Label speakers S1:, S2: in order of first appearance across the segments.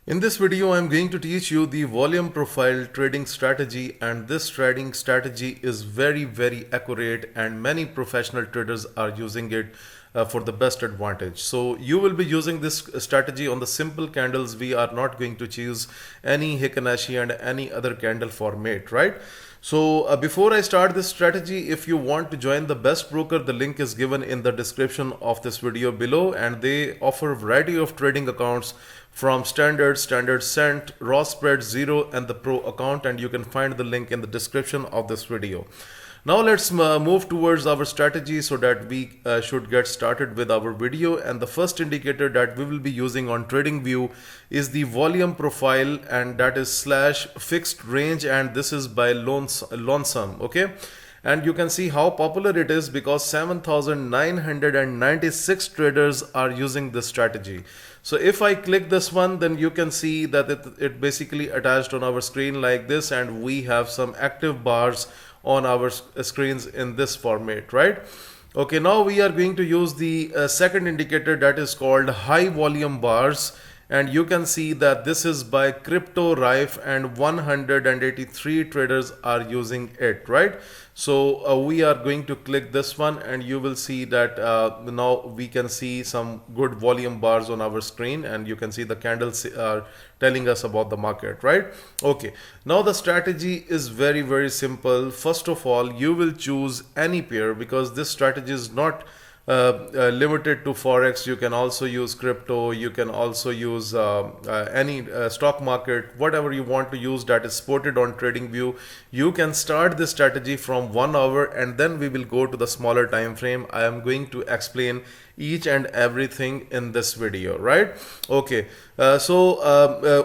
S1: In this video, I'm going to teach you the volume profile trading strategy, and this trading strategy is very accurate and many professional traders are using it for the best advantage. So you will be using this strategy on the simple candles. We are not going to choose any Hikanashi and any other candle format, right? So before I start this strategy, if you want to join the best broker, the link is given in the description of this video below, and they offer a variety of trading accounts from standard, standard cent, raw spread, zero, and the pro account, and you can find the link in the description of this video. Now let's move towards our strategy so that we should get started with our video. And the first indicator that we will be using on TradingView is the volume profile, and that is slash fixed range, and this is by Lonesome. Okay, and you can see how popular it is because 7,996 traders are using this strategy. So if I click this one, then you can see that it basically attached on our screen like this, and we have some active bars on our screens in this format, right? Okay, now we are going to use the second indicator that is called high volume bars, and you can see that this is by Crypto Rife, and 183 traders are using it, right? So we are going to click this one, and you will see that now we can see some good volume bars on our screen, and you can see the candles are telling us about the market, right? Okay, now the strategy is very simple. First of all, you will choose any pair because this strategy is not limited to forex. You can also use crypto, you can also use any stock market, whatever you want to use that is supported on TradingView. You can start this strategy from 1 hour, and then we will go to the smaller time frame. I am going to explain each and everything in this video, right? Okay, so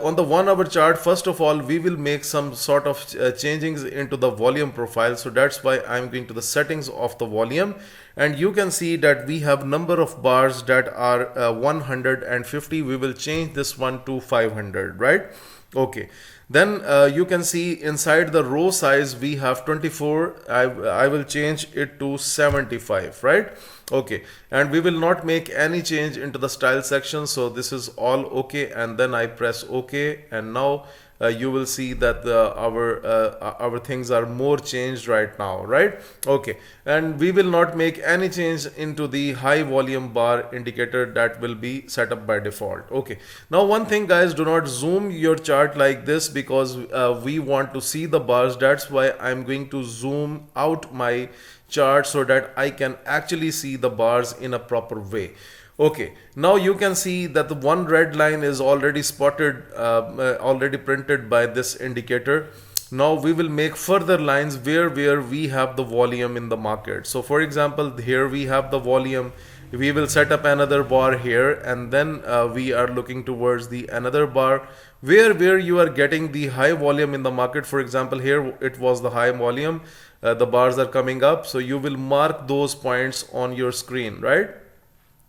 S1: on the 1 hour chart, first of all, we will make some sort of changings into the volume profile. So that's why I'm going to the settings of the volume, and you can see that we have number of bars that are 150. We will change this one to 500, right? Okay, then you can see inside the row size we have 24. I will change it to 75, right? Okay, and we will not make any change into the style section, so this is all okay, and then I press OK, and now you will see that our things are more changed right now, right? Okay, and we will not make any change into the high volume bar indicator that will be set up by default. Okay, now one thing, guys, do not zoom your chart like this because we want to see the bars. That's why I'm going to zoom out my chart so that I can actually see the bars in a proper way. Okay, now you can see that the one red line is already spotted, already printed by this indicator. Now we will make further lines where we have the volume in the market. So for example, here we have the volume. We will set up another bar here, and then we are looking towards the another bar where you are getting the high volume in the market. For example, here it was the high volume. The bars are coming up, so you will mark those points on your screen, right?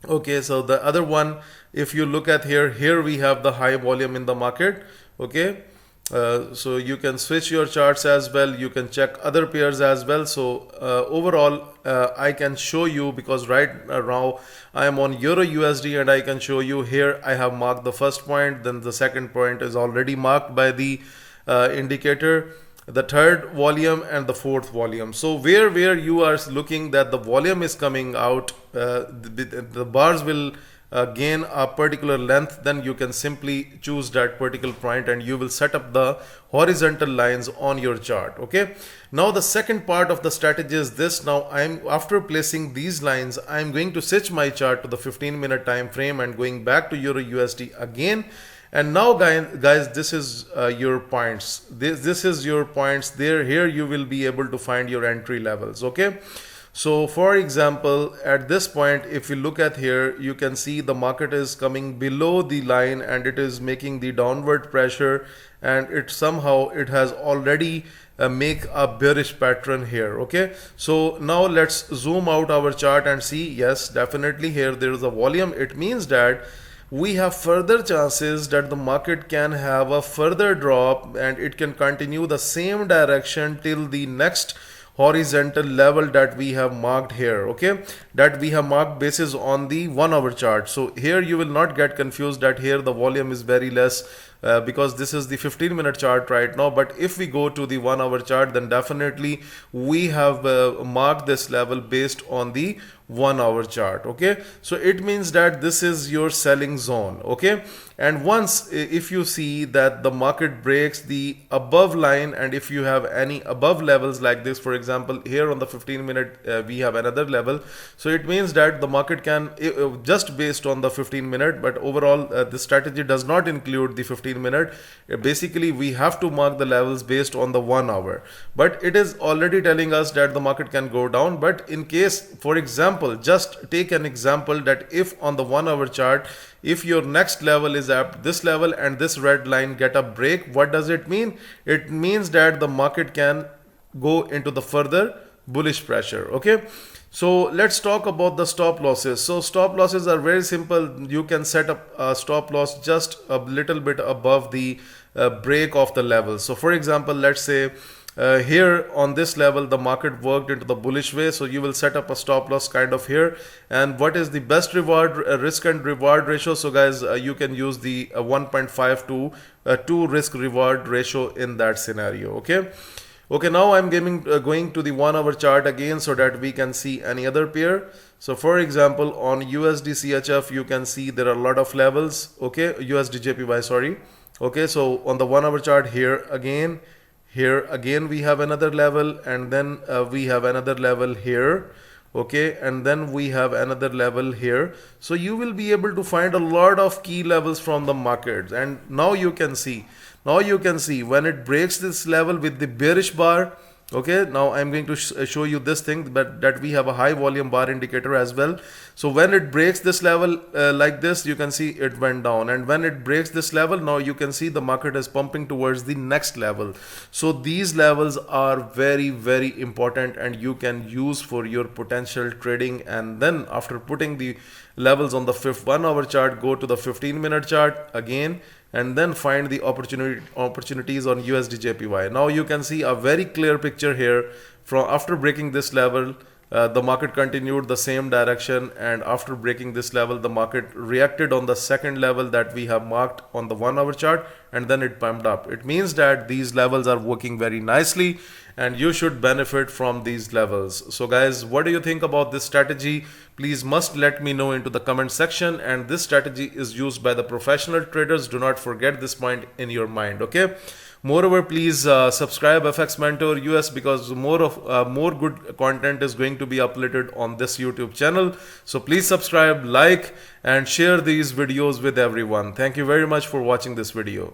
S1: Okay, so the other one, if you look at here we have the high volume in the market. Okay, so you can switch your charts as well, you can check other pairs as well. So overall I can show you, because right now I am on Euro USD, and I can show you here I have marked the first point, then the second point is already marked by the indicator, the third volume, and the fourth volume. So where you are looking that the volume is coming out, the bars will gain a particular length, then you can simply choose that particular point and you will set up the horizontal lines on your chart. Okay, now the second part of the strategy is this. Now after placing these lines, I'm going to switch my chart to the 15-minute time frame and going back to Euro USD again. And now guys, this is your points. This is your points there. Here you will be able to find your entry levels. Okay, so for example, at this point, if you look at here, you can see the market is coming below the line and it is making the downward pressure, and it has already make a bearish pattern here. Okay, so now let's zoom out our chart and see. Yes, definitely here there is a volume. It means that we have further chances that the market can have a further drop and it can continue the same direction till the next horizontal level that we have marked here, okay, that we have marked basis on the 1 hour chart. So here you will not get confused that here the volume is very less, because this is the 15-minute chart right now. But if we go to the 1 hour chart, then definitely we have marked this level based on the 1 hour chart, okay. So it means that this is your selling zone, okay. And once if you see that the market breaks the above line, and if you have any above levels like this, for example here on the 15-minute we have another level, so it means that the market can just based on the 15-minute, but overall this strategy does not include the 15-minute. Basically we have to mark the levels based on the 1 hour, but it is already telling us that the market can go down. But in case, for example, just take an example that if on the 1 hour chart, if your next level is at this level and this red line get a break, what does it mean? It means that the market can go into the further bullish pressure, okay. So let's talk about the stop losses. So stop losses are very simple. You can set up a stop loss just a little bit above the break of the level. So for example, let's say here on this level the market worked into the bullish way, so you will set up a stop loss kind of here. And what is the best reward risk and reward ratio? So guys, you can use the 1.5 to 2 risk reward ratio in that scenario, okay. Okay, now I'm going to the 1 hour chart again so that we can see any other pair. So for example, on USD CHF you can see there are a lot of levels, okay, USD JPY, sorry, okay. So on the 1 hour chart, here again we have another level, and then we have another level here, okay, and then we have another level here. So you will be able to find a lot of key levels from the markets. And now you can see when it breaks this level with the bearish bar, okay. Now I'm going to show you this thing, but that we have a high volume bar indicator as well. So when it breaks this level like this, you can see it went down, and when it breaks this level, now you can see the market is pumping towards the next level. So these levels are very, very important, and you can use for your potential trading. And then after putting the levels on the 1 hour chart, go to the 15-minute chart again, and then find the opportunities on USD JPY. Now you can see a very clear picture here. From after breaking this level, the market continued the same direction, and after breaking this level, the market reacted on the second level that we have marked on the 1 hour chart, and then it pumped up. It means that these levels are working very nicely, and you should benefit from these levels. So guys, what do you think about this strategy? Please must let me know into the comment section. And this strategy is used by the professional traders. Do not forget this point in your mind, okay. Moreover, please subscribe FX Mentor US, because more good content is going to be uploaded on this YouTube channel. So please subscribe, like, and share these videos with everyone. Thank you very much for watching this video.